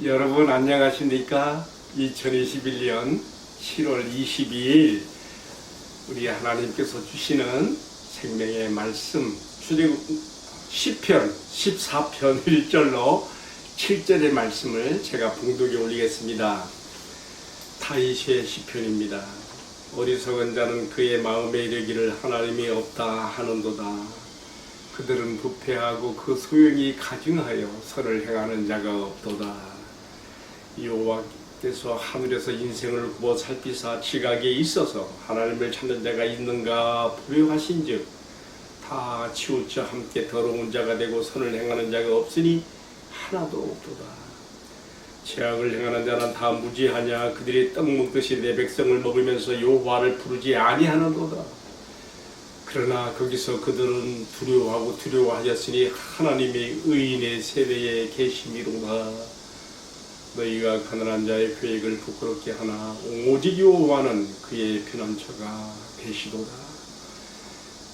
여러분 안녕하십니까? 2021년 7월 22일 우리 하나님께서 주시는 생명의 말씀 출애굽 시편 14편 1절로 7절의 말씀을 제가 봉독에 올리겠습니다. 다윗의 시편입니다. 어리석은 자는 그의 마음에 이르기를 하나님이 없다 하는도다. 그들은 부패하고 그 소용이 가증하여 선을 행하는 자가 없도다. 여호와께서 하늘에서 인생을 구워 살피사 지각에 있어서 하나님을 찾는 자가 있는가 불효하신즉 다 치우쳐 함께 더러운 자가 되고 선을 행하는 자가 없으니 하나도 없도다. 죄악을 행하는 자는 다 무지하냐. 그들이 떡 먹듯이 내 백성을 먹으면서 여호와를 부르지 아니하는도다. 그러나 거기서 그들은 두려워하였으니 하나님이 의인의 세대에 계심이로다. 너희가 가난한 자의 계획을 부끄럽게 하나 오직 여호와는 그의 피난처가 되시도다.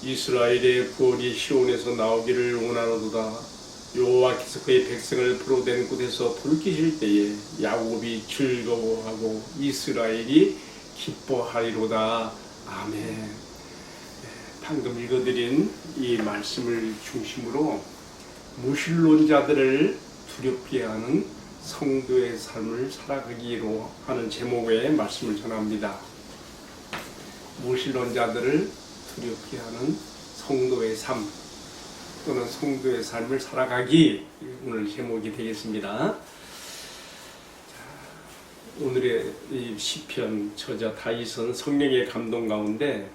이스라엘의 구원이 시온에서 나오기를 원하노도다. 여호와께서 그의 백성을 포로된 곳에서 돌이키실 때에 야곱이 즐거워하고 이스라엘이 기뻐하리로다. 아멘. 방금 읽어드린 이 말씀을 중심으로 무신론자들을 두렵게 하는 성도의 삶을 살아가기로 하는 제목의 말씀을 전합니다. 무신론자들을 두렵게 하는 성도의 삶 또는 성도의 삶을 살아가기, 오늘 제목이 되겠습니다. 오늘의 이 시편 저자 다윗은 성령의 감동 가운데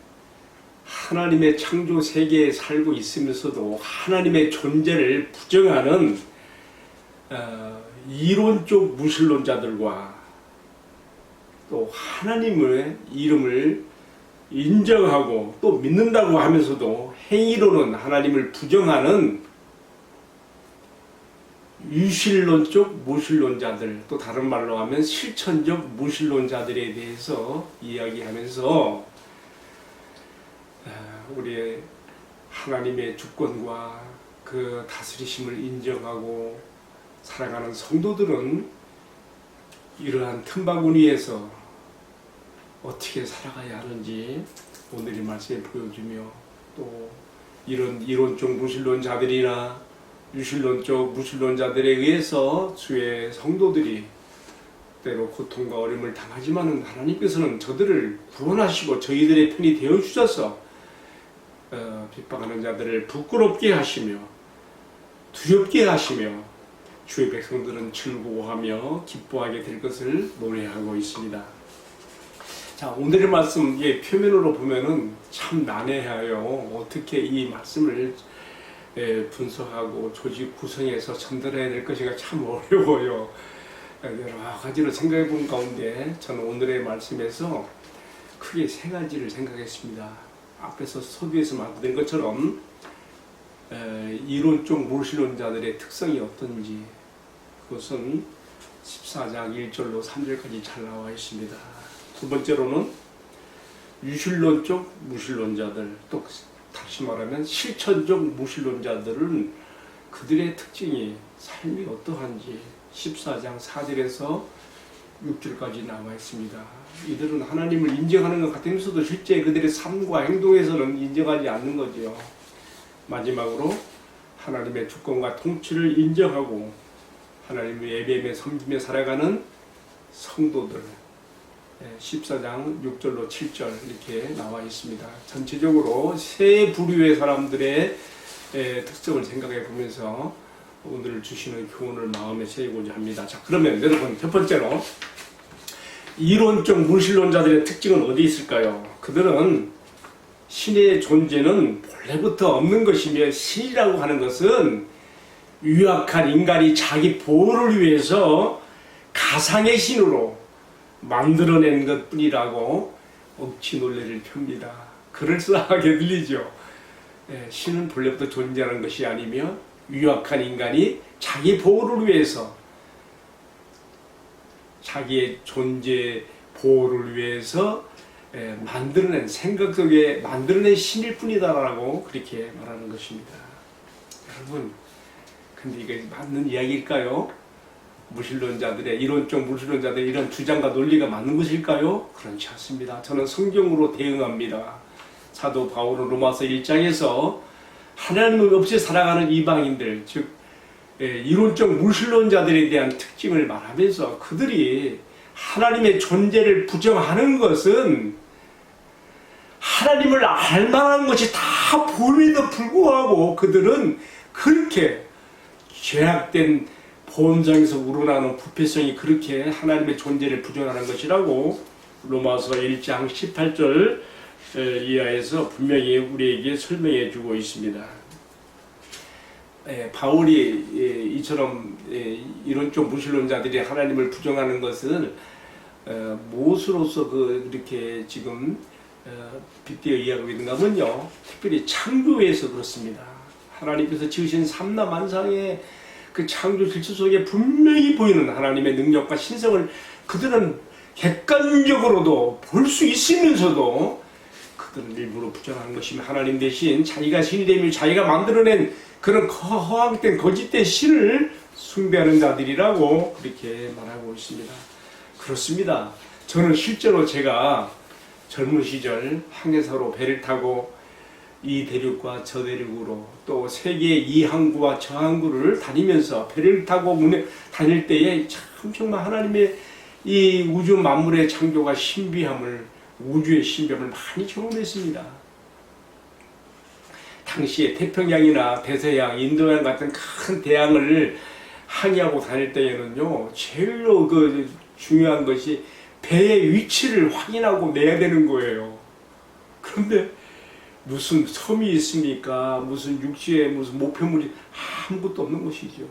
하나님의 창조 세계에 살고 있으면서도 하나님의 존재를 부정하는 이론적 무신론자들과 또 하나님의 이름을 인정하고 또 믿는다고 하면서도 행위로는 하나님을 부정하는 유신론적 무신론자들, 또 다른 말로 하면 실천적 무신론자들에 대해서 이야기하면서 우리의 하나님의 주권과 그 다스리심을 인정하고 살아가는 성도들은 이러한 틈바구니에서 어떻게 살아가야 하는지 오늘 이 말씀에 보여주며, 또 이런 이론적 무신론자들이나 유신론적 무신론자들에 의해서 주의 성도들이 때로 고통과 어려움을 당하지만은 하나님께서는 저들을 구원하시고 저희들의 편이 되어주셔서 핍박하는 자들을 부끄럽게 하시며 두렵게 하시며 주의 백성들은 즐거워하며 기뻐하게 될 것을 노래하고 있습니다. 자, 오늘의 말씀 표면으로 보면은 참 난해해요. 어떻게 이 말씀을 분석하고 조직 구성해서 전달해야 될 것인가 참 어려워요. 여러 가지로 생각해 본 가운데 저는 오늘의 말씀에서 크게 세 가지를 생각했습니다. 앞에서 서두에서 말된 것처럼 이론적 무신론자들의 특성이 어떤지, 그것은 14장 1절로 3절까지 잘 나와 있습니다. 두 번째로는 유신론적 무신론자들, 또 다시 말하면 실천적 무신론자들은 그들의 특징이, 삶이 어떠한지 14장 4절에서 6절까지 나와 있습니다. 이들은 하나님을 인정하는 것 같으면서도 실제 그들의 삶과 행동에서는 인정하지 않는 거죠. 마지막으로 하나님의 주권과 통치를 인정하고 하나님을 예배하며 섬기며 살아가는 성도들, 14장 6절로 7절 이렇게 나와 있습니다. 전체적으로 세 부류의 사람들의 특성을 생각해 보면서 오늘 주시는 교훈을 마음에 새기고자 합니다. 자, 그러면 여러분, 첫 번째로 이론적 무신론자들의 특징은 어디 있을까요? 그들은 신의 존재는 본래부터 없는 것이며, 신이라고 하는 것은 유약한 인간이 자기 보호를 위해서 가상의 신으로 만들어낸 것뿐이라고 억지 논리를 펴니다. 그럴싸하게 들리죠. 신은 본래부터 존재하는 것이 아니며 유약한 인간이 자기 보호를 위해서, 자기의 존재 보호를 위해서 만들어낸, 생각 속에 만들어낸 신일 뿐이다라고 그렇게 말하는 것입니다. 여러분, 근데 이게 맞는 이야기일까요? 무신론자들의 이론적 무신론자들의 이런 주장과 논리가 맞는 것일까요? 그렇지 않습니다. 저는 성경으로 대응합니다. 사도 바울은 로마서 1장에서 하나님 없이 살아가는 이방인들, 즉 이론적 무신론자들에 대한 특징을 말하면서 그들이 하나님의 존재를 부정하는 것은 하나님을 알만한 것이 다 보임에도 불구하고 그들은 그렇게 죄악된 본성에서 우러나는 부패성이 그렇게 하나님의 존재를 부정하는 것이라고 로마서 1장 18절 이하에서 분명히 우리에게 설명해 주고 있습니다. 바울이 이처럼 이론적 무신론자들이 하나님을 부정하는 것을 무엇으로서 이렇게 지금 빗대어 이야기하고 있는가 하면요, 특별히 창조에서 그렇습니다. 하나님께서 지으신 삼라만상의 그 창조 질서 속에 분명히 보이는 하나님의 능력과 신성을 그들은 객관적으로도 볼 수 있으면서도 그들은 일부러 부정하는 것이며 하나님 대신 자기가 신이 되며 자기가 만들어낸 그런 허황된 거짓된 신을 숭배하는 자들이라고 그렇게 말하고 있습니다. 그렇습니다. 저는 실제로 제가 젊은 시절 항해사로 배를 타고 이 대륙과 저 대륙으로 또 세계 이 항구와 저 항구를 다니면서 배를 타고 다닐 때에 참 정말 하나님의 이 우주 만물의 창조가 신비함을, 우주의 신비함을 많이 경험했습니다. 당시에 태평양이나 대서양, 인도양 같은 큰 대양을 항해하고 다닐 때에는요, 제일로 중요한 것이 배의 위치를 확인하고 내야 되는 거예요. 그런데 무슨 섬이 있습니까? 무슨 육지에 무슨 목표물이 아무것도 없는 것이죠.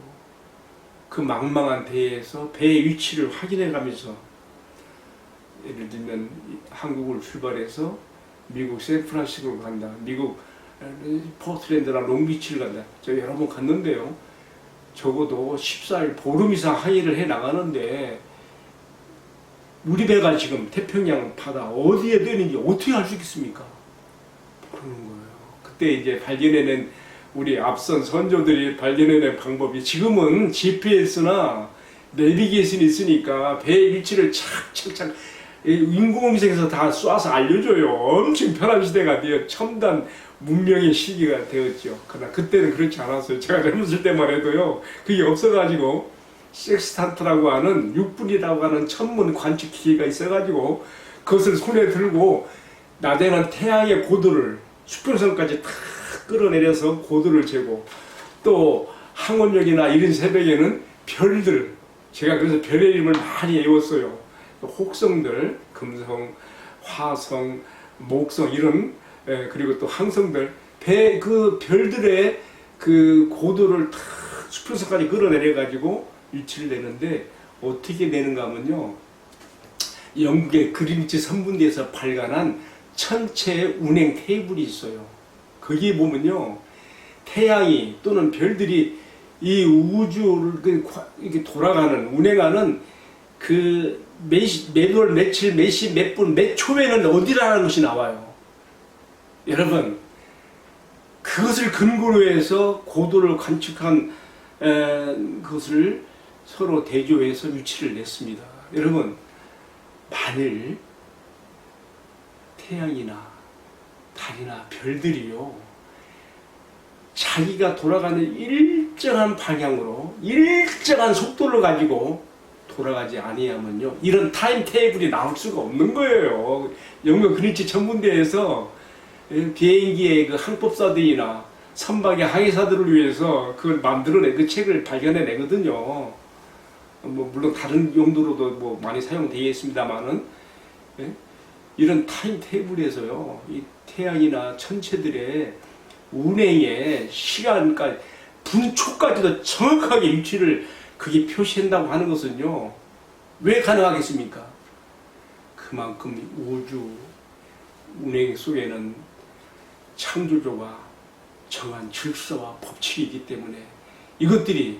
그 망망한 배에서 배의 위치를 확인해 가면서, 예를 들면 한국을 출발해서 미국 샌프란시스코로 간다, 미국 포틀랜드나 롱비치를 간다. 저 여러 번 갔는데요, 적어도 14일 보름 이상 항해를 해 나가는데 우리 배가 지금 태평양 바다 어디에 뜨는지 어떻게 알 수 있겠습니까? 모르는 거예요. 그때 이제 발견해낸 우리 앞선 선조들이 발견해낸 방법이, 지금은 GPS나 내비게이션이 있으니까 배의 위치를 착착착 인공위성에서 다 쏴서 알려줘요. 엄청 편한 시대가 되어 첨단 문명의 시기가 되었죠. 그러나 그때는 그렇지 않았어요. 제가 젊었을 때만 해도요, 그게 없어가지고 섹스탄트라고 하는 6분이라고 하는 천문 관측기계가 있어가지고 그것을 손에 들고 낮에는 태양의 고도를 수평선까지 탁 끌어내려서 고도를 재고, 또 항원역이나 이른 새벽에는 별들, 제가 그래서 별의 이름을 많이 외웠어요. 혹성들, 금성, 화성, 목성 이런, 그리고 또 항성들, 그 별들의 그 고도를 탁 수평선까지 끌어내려 가지고 위치를 내는데, 어떻게 내는가 하면요, 영국의 그린위치 선분대에서 발간한 천체 운행 테이블이 있어요. 거기에 보면요, 태양이 또는 별들이 이 우주를 이렇게 돌아가는, 운행하는 그 매월, 며칠, 몇 시, 몇 분, 몇 초에는 어디라는 것이 나와요. 여러분, 그것을 근거로 해서 고도를 관측한 그것을 서로 대조해서 위치를 냈습니다. 여러분, 만일 태양이나 달이나 별들이요, 자기가 돌아가는 일정한 방향으로 일정한 속도를 가지고 돌아가지 아니하면요, 이런 타임 테이블이 나올 수가 없는 거예요. 영국 그린위치 천문대에서 비행기의 그 항법사들이나 선박의 항해사들을 위해서 그걸 만들어내, 그 책을 발견해 내거든요. 물론 다른 용도로도 많이 사용되어 있습니다만은, 이런 타임 테이블에서요, 이 태양이나 천체들의 운행의 시간까지, 분초까지도 정확하게 위치를 그게 표시한다고 하는 것은요, 왜 가능하겠습니까? 그만큼 우주 운행 속에는 창조주가 정한 질서와 법칙이 있기 때문에 이것들이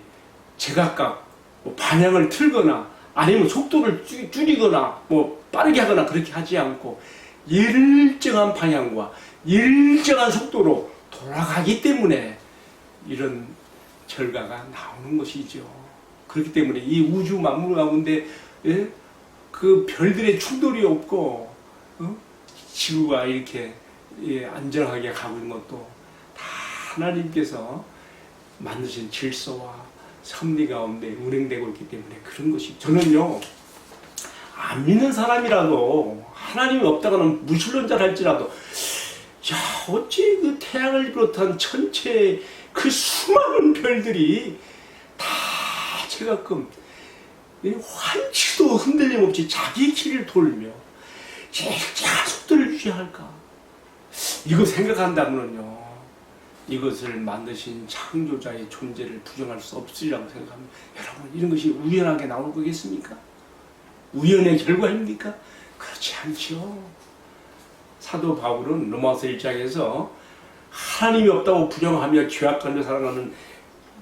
제각각 방향을 틀거나 아니면 속도를 줄이거나 빠르게 하거나 그렇게 하지 않고 일정한 방향과 일정한 속도로 돌아가기 때문에 이런 결과가 나오는 것이죠. 그렇기 때문에 이 우주 만물 가운데 예? 그 별들의 충돌이 없고 지구가 이렇게 예, 안전하게 가고 있는 것도 다 하나님께서 만드신 질서와 섭리 가운데 운행되고 있기 때문에 그런 것이 저는요 안 믿는 사람이라도 하나님이 없다가는 무신론자를 할지라도 야 어찌 그 태양을 비롯한 전체 그 수많은 별들이 다 제가끔 환치도 흔들림 없이 자기 길을 돌며 제자 속도를 유지할까 이거 생각한다면요 이것을 만드신 창조자의 존재를 부정할 수 없으리라고 생각합니다. 여러분 이런 것이 우연하게 나올 거겠습니까? 우연의 결과입니까? 그렇지 않죠. 사도 바울은 로마서 1장에서 하나님이 없다고 부정하며 죄악하며 살아가는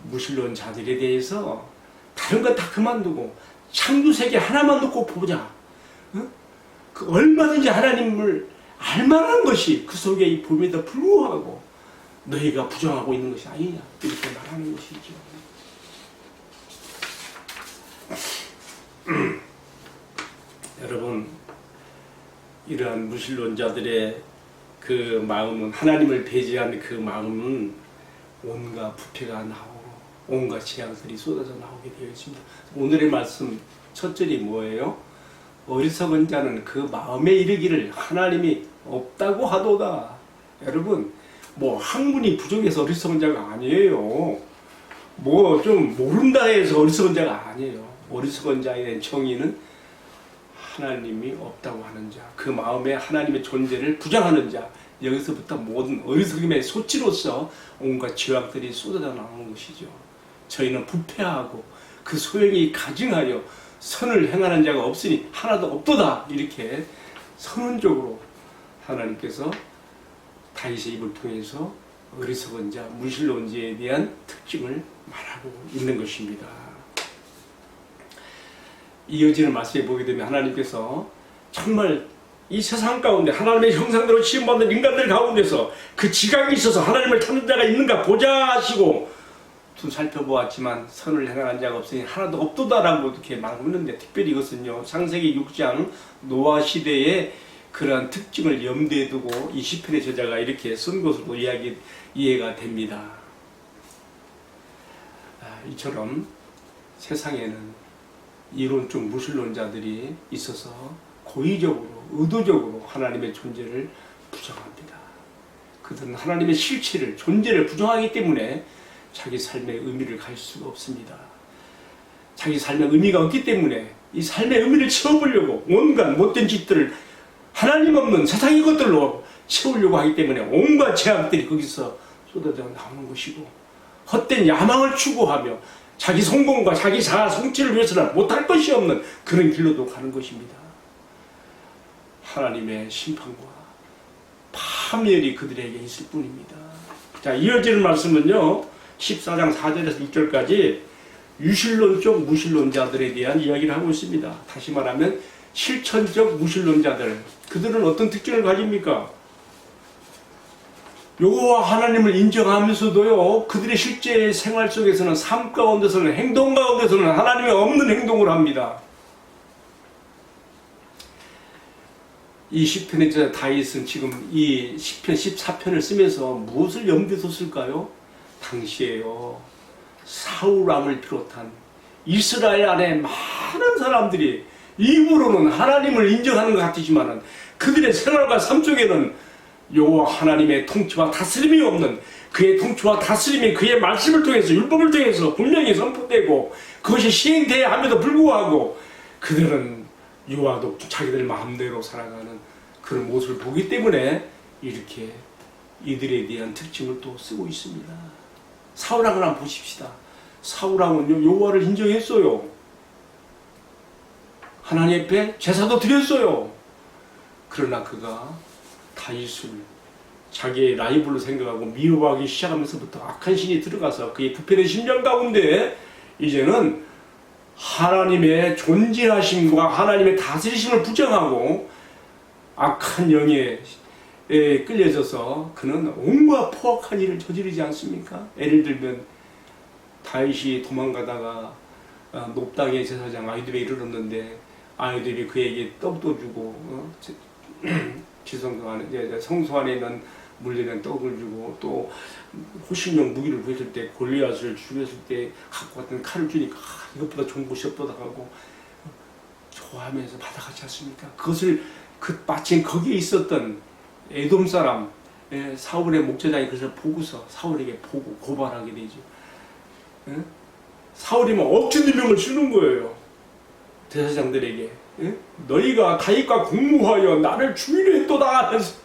무신론자들에 대해서 다른 건 다 그만두고 창조세계 하나만 놓고 보자. 그 얼마든지 하나님을 알만한 것이 그 속에 봄에도 불구하고 너희가 부정하고 있는 것이 아니냐 이렇게 말하는 것이죠. 여러분 이러한 무신론자들의 그 마음은 하나님을 배제하는 그 마음은 온갖 부패가 나오고 온갖 재앙들이 쏟아져 나오게 되어 있습니다. 오늘의 말씀 첫 절이 뭐예요? 어리석은 자는 그 마음에 이르기를 하나님이 없다고 하도다. 여러분 뭐 학문이 부족해서 어리석은 자가 아니에요. 뭐 좀 모른다 해서 어리석은 자가 아니에요. 어리석은 자에 대한 정의는 하나님이 없다고 하는 자, 그 마음에 하나님의 존재를 부정하는 자, 여기서부터 모든 어리석음의 소치로서 온갖 죄악들이 쏟아져 나오는 것이죠. 저희는 부패하고 그 소용이 가증하여 선을 행하는 자가 없으니 하나도 없도다. 이렇게 선언적으로 하나님께서 다윗의 입을 통해서 어리석은 자, 무신론자에 대한 특징을 말하고 있는 것입니다. 이어지는 말씀에 보게 되면 하나님께서 정말 이 세상 가운데 하나님의 형상대로 지음받는 인간들 가운데서 그 지각이 있어서 하나님을 찾는 자가 있는가 보자 하시고 좀 살펴보았지만 선을 행하는 자가 없으니 하나도 없도다라고 이렇게 말하고 있는데 특별히 이것은요 창세기 6장 노아 시대의 그러한 특징을 염두에 두고 이 시편의 저자가 이렇게 쓴 것으로 이해가 됩니다. 이처럼 세상에는 이론적 무신론자들이 있어서 고의적으로 의도적으로 하나님의 존재를 부정합니다. 그들은 하나님의 실체를 존재를 부정하기 때문에 자기 삶의 의미를 가질 수가 없습니다. 자기 삶의 의미가 없기 때문에 이 삶의 의미를 채워보려고 온갖 못된 짓들을 하나님 없는 세상의 것들로 채우려고 하기 때문에 온갖 죄악들이 거기서 쏟아져 나오는 것이고 헛된 야망을 추구하며 자기 성공과 자기 자아 성취를 위해서는 못할 것이 없는 그런 길로도 가는 것입니다. 하나님의 심판과 파멸이 그들에게 있을 뿐입니다. 자, 이어지는 말씀은요 14장 4절에서 6절까지 유신론적 무신론자들에 대한 이야기를 하고 있습니다. 다시 말하면 실천적 무신론자들, 그들은 어떤 특징을 가집니까? 여호와 하나님을 인정하면서도요 그들의 실제 생활 속에서는 삶 가운데서는 행동 가운데서는 하나님이 없는 행동을 합니다. 이 시편의 저자 다윗은 지금 이 시편 14편을 쓰면서 무엇을 염두에 뒀을까요? 당시에요 사울왕을 비롯한 이스라엘 안에 많은 사람들이 입으로는 하나님을 인정하는 것 같지만은 그들의 생활과 삶 속에는 여호와 하나님의 통치와 다스림이 없는, 그의 통치와 다스림이 그의 말씀을 통해서 율법을 통해서 분명히 선포되고 그것이 시행돼야 함에도 불구하고 그들은 여호와도 자기들 마음대로 살아가는 그런 모습을 보기 때문에 이렇게 이들에 대한 특징을 또 쓰고 있습니다. 사울왕을 한번 보십시다. 사울왕은요 여호와를 인정했어요. 하나님 앞에 제사도 드렸어요. 그러나 그가 다윗을 자기의 라이벌로 생각하고 미워하기 시작하면서부터 악한 신이 들어가서 그의 부패된 심령 가운데 이제는 하나님의 존재하심과 하나님의 다스리심을 부정하고 악한 영에 끌려져서 그는 온갖 포악한 일을 저지르지 않습니까? 예를 들면 다윗이 도망가다가 높당의 제사장 아히두베에 이르렀는데 아히두베 그에게 떡도 주고 지성소 안에 성소 안에 있는 물리는 떡을 주고 또 호신용 무기를 구했을 때 골리앗을 죽였을 때 갖고 왔던 칼을 주니까 이것보다 좋은 것이 없다 하고 좋아하면서 받아가지 않습니까? 그것을 마침 거기에 있었던 에돔 사람 사울의 목제장이 그것을 보고서 사울에게 보고 고발하게 되죠. 사울이 막 억지노명을 주는 거예요. 대사장들에게. 너희가 다윗과 공모하여 나를 죽이려 했도다 하면서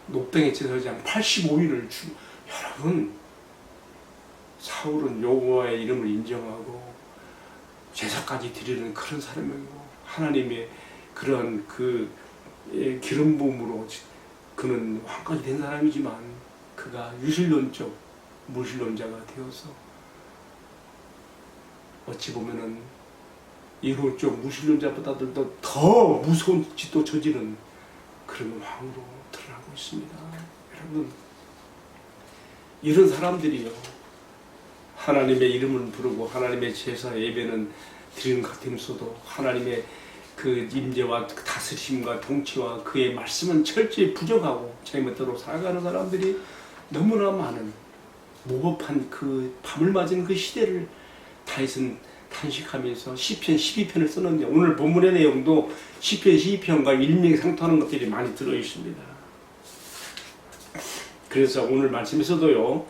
높당의 제사장 85인을 주. 여러분, 사울은 여호와의 이름을 인정하고 제사까지 드리는 그런 사람이고 하나님의 그런 기름 부음으로 그는 왕까지 된 사람이지만 그가 유실론적 무실론자가 되어서 어찌 보면은 이론적 무신론자보다도 더 무서운 짓도 저지른 그런 왕으로 드러나고 있습니다. 여러분, 이런 사람들이요, 하나님의 이름을 부르고 하나님의 제사 예배는 드리는 것 같으면서도 하나님의 그 임재와 다스림과 통치와 그의 말씀은 철저히 부정하고 잘못대로 살아가는 사람들이 너무나 많은 모범한 그 밤을 맞은 그 시대를 다윗은 탄식하면서 시편 12편을 썼는데 오늘 본문의 내용도 시편 12편과 일맥상통하는 것들이 많이 들어있습니다. 그래서 오늘 말씀에서도요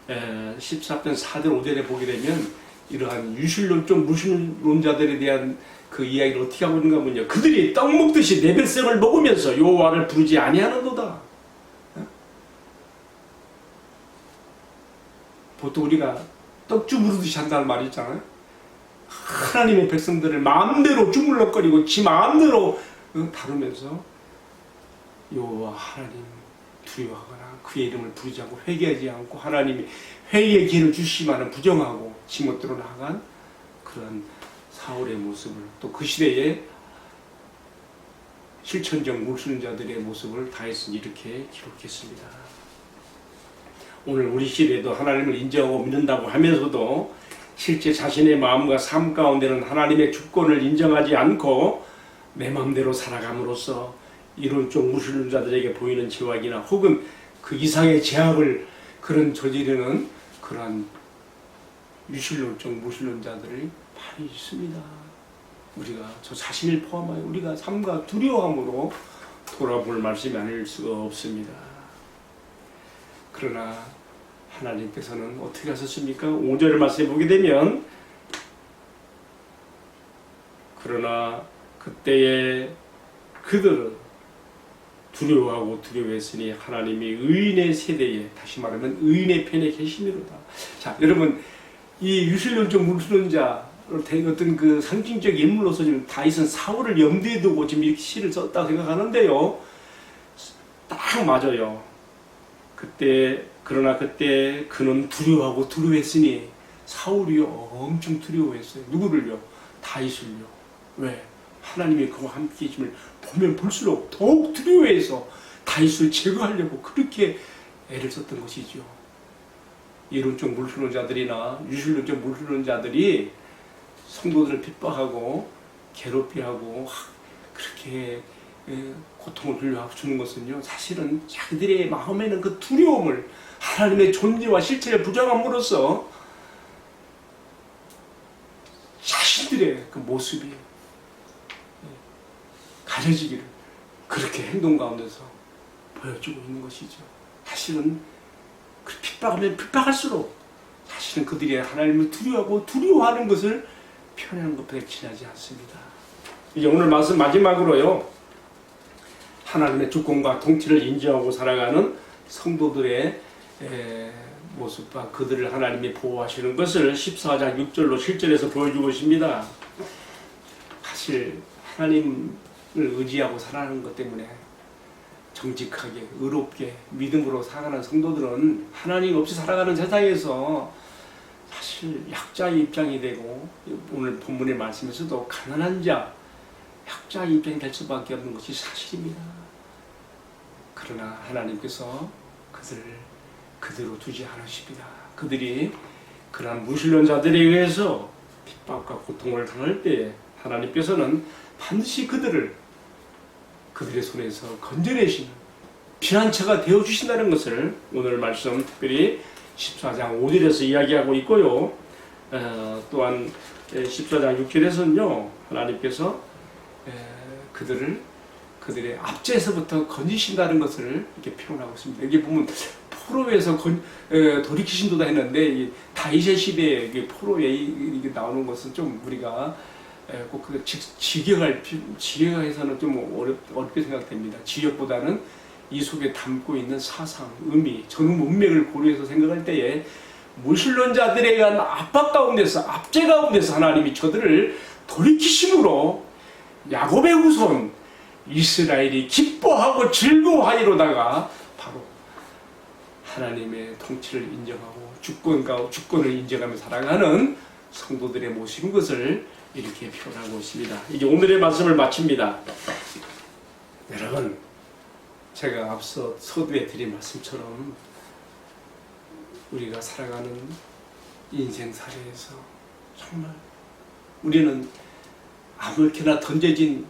14편 4절 5절에 보게 되면 이러한 유실론적 무신론자들에 대한 그 이야기를 어떻게 하고 있는가 하면요, 그들이 떡 먹듯이 내 백성을 먹으면서 여호와를 부르지 아니하는도다. 보통 우리가 떡 주무르듯이 한다는 말이 있잖아요. 하나님의 백성들을 마음대로 주물럭거리고 지 마음대로 다루면서 여호와 하나님 두려워하거나 그의 이름을 부르지 않고 회개하지 않고 하나님이 회개의 기회를 주시지만 부정하고 지멋대로 나아간 그런 사울의 모습을, 또 그 시대의 실천적 무신자들의 모습을 다윗은 이렇게 기록했습니다. 오늘 우리 시대에도 하나님을 인정하고 믿는다고 하면서도 실제 자신의 마음과 삶 가운데는 하나님의 주권을 인정하지 않고 내 마음대로 살아감으로써 이론적 무신론자들에게 보이는 죄악이나 혹은 그 이상의 죄악을 그런 저지르는 그러한 유실론적 무신론자들이 많이 있습니다. 우리가 저 자신을 포함하여 우리가 삶과 두려움으로 돌아볼 말씀이 아닐 수가 없습니다. 그러나 하나님께서는 어떻게 하셨습니까? 5절 말씀에 보게 되면 그러나 그때에 그들은 두려워하고 두려워했으니 하나님이 의인의 세대에, 다시 말하면 의인의 편에 계시미로다. 자, 여러분, 이 유실론적 무신론자로 된 어떤 그 상징적 인물로서 지금 다윗은 사울을 염두에 두고 지금 이렇게 시를 썼다고 생각하는데요, 딱 맞아요. 그러나 그때 그는 두려워하고 두려워했으니, 사울이요 엄청 두려워했어요. 누구를요? 다윗을요. 왜? 하나님이 그와 함께 계심을 보면 볼수록 더욱 두려워해서 다윗을 제거하려고 그렇게 애를 썼던 것이죠. 이론적 무신론자들이나 유실론적 무신론자들이 성도들을 핍박하고 괴롭히하고 그렇게 고통을 주는 것은요, 사실은 자기들의 마음에는 그 두려움을, 하나님의 존재와 실체를 부정함으로써 자신들의 그 모습이 가려지기를 그렇게 행동 가운데서 보여주고 있는 것이죠. 사실은 그 핍박하면 핍박할수록 사실은 그들이 하나님을 두려워하고 두려워하는 것을 표현하는 것보다 지나지 않습니다. 이제 오늘 말씀 마지막으로요, 하나님의 주권과 통치를 인정하고 살아가는 성도들의 모습과 그들을 하나님이 보호하시는 것을 14장 6절로 7절에서 보여주고 있습니다. 사실 하나님을 의지하고 살아가는 것 때문에 정직하게 의롭게 믿음으로 살아가는 성도들은 하나님 없이 살아가는 세상에서 사실 약자의 입장이 되고, 오늘 본문의 말씀에서도 가난한 자, 약자의 입장이 될 수밖에 없는 것이 사실입니다. 그러나 하나님께서 그들을 그대로 두지 않으십니다. 그들이 그러한 무신론자들에 의해서 핍박과 고통을 당할 때에 하나님께서는 반드시 그들의 손에서 건져내시는 피난처가 되어주신다는 것을 오늘 말씀 특별히 14장 5절에서 이야기하고 있고요. 또한 14장 6절에서는요, 하나님께서 그들의 앞제에서부터 건지신다는 것을 이렇게 표현하고 있습니다. 여기 보면 포로에서 돌이키신도다 했는데, 이 다윗의 시대에 포로에 이게 나오는 것은 좀 우리가 꼭 직역해서는 좀 어렵게 생각됩니다. 직역보다는 이 속에 담고 있는 사상, 의미, 전후 문맥을 고려해서 생각할 때에 무신론자들에 의한 압박 가운데서, 압제 가운데서 하나님이 저들을 돌이키심으로 야곱의 후손 이스라엘이 기뻐하고 즐거워하이로다가 바로 하나님의 통치를 인정하고 주권을 인정하며 살아가는 성도들의 모습인 것을 이렇게 표현하고 있습니다. 이제 오늘의 말씀을 마칩니다. 여러분, 제가 앞서 서두에 드린 말씀처럼 우리가 살아가는 인생살이에서 정말 우리는 아무렇게나 던져진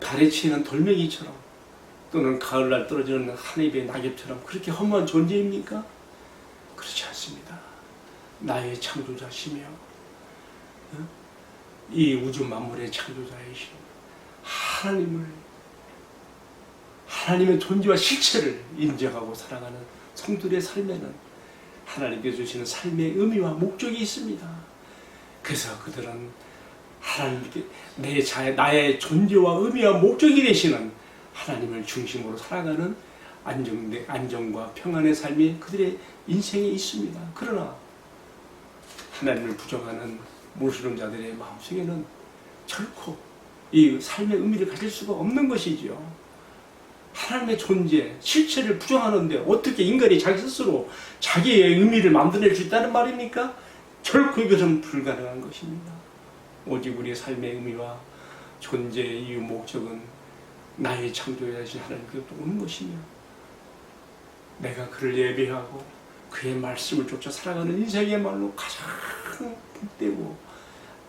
발에 치이는 돌멩이처럼 또는 가을날 떨어지는 한 입의 낙엽처럼 그렇게 허무한 존재입니까? 그렇지 않습니다. 나의 창조자시며 이 우주 만물의 창조자이신 하나님의 존재와 실체를 인정하고 살아가는 성도들의 삶에는 하나님께서 주시는 삶의 의미와 목적이 있습니다. 그래서 그들은 하나님께 나의 존재와 의미와 목적이 되시는 하나님을 중심으로 살아가는 안정과 평안의 삶이 그들의 인생에 있습니다. 그러나 하나님을 부정하는 무신론자들의 마음속에는 결코 이 삶의 의미를 가질 수가 없는 것이지요. 하나님의 존재, 실체를 부정하는데 어떻게 인간이 자기 스스로 자기의 의미를 만들어낼 수 있다는 말입니까? 결코 이것은 불가능한 것입니다. 오직 우리의 삶의 의미와 존재의 이유, 목적은 나의 창조자이신 하나님께로부터 오는 것이며 내가 그를 예배하고 그의 말씀을 쫓아 살아가는 인생이야말로 가장 복되고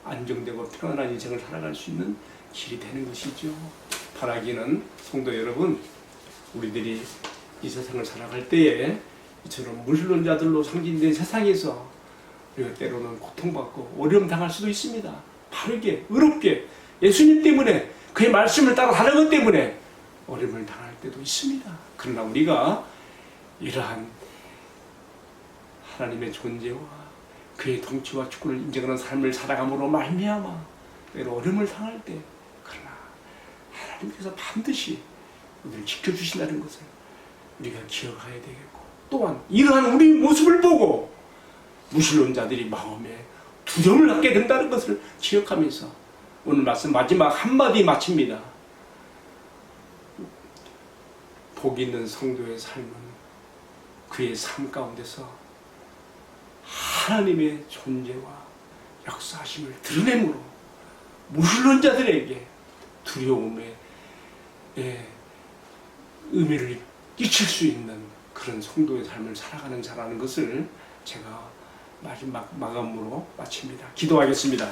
안정되고 평안한 인생을 살아갈 수 있는 길이 되는 것이죠. 바라기는 성도 여러분, 우리들이 이 세상을 살아갈 때에 이처럼 무신론자들로 상징된 세상에서 우리가 때로는 고통받고 어려움 당할 수도 있습니다. 바르게, 의롭게 예수님 때문에 그의 말씀을 따라 사는 것 때문에 어려움을 당할 때도 있습니다. 그러나 우리가 이러한 하나님의 존재와 그의 통치와 주권을 인정하는 삶을 살아감으로 말미암아 때로 어려움을 당할 때, 그러나 하나님께서 반드시 우리를 지켜주신다는 것을 우리가 기억해야 되겠고, 또한 이러한 우리 모습을 보고 무신론자들이 마음에 두려움을 갖게 된다는 것을 기억하면서 오늘 말씀 마지막 한마디 마칩니다. 복 있는 성도의 삶은 그의 삶 가운데서 하나님의 존재와 역사하심을 드러내므로 무신론자들에게 두려움의 의미를 끼칠 수 있는 그런 성도의 삶을 살아가는 자라는 것을 제가 마지막 마감으로 마칩니다. 기도하겠습니다.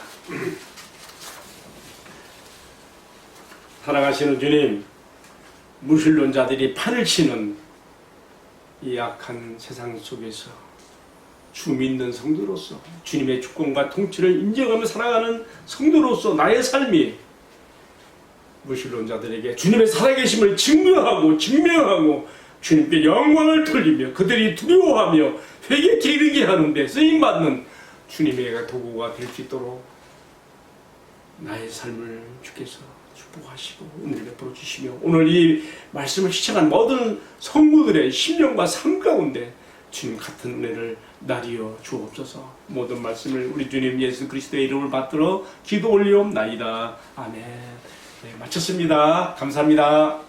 사랑하시는 주님, 무신론자들이 판을 치는 이 악한 세상 속에서 주 믿는 성도로서 주님의 주권과 통치를 인정하며 살아가는 성도로서 나의 삶이 무신론자들에게 주님의 살아계심을 증명하고 주님께 영광을 돌리며 그들이 두려워하며 회개케 이르게 하는데 쓰임받는 주님의 도구가 될 수 있도록 나의 삶을 주께서 축복하시고 은혜를 베풀어 주시며 오늘 이 말씀을 시청한 모든 성도들의 심령과 삶 가운데 주님 같은 은혜를 나리어 주옵소서. 모든 말씀을 우리 주님 예수 그리스도의 이름을 받들어 기도 올리옵나이다. 아멘. 네, 마쳤습니다. 감사합니다.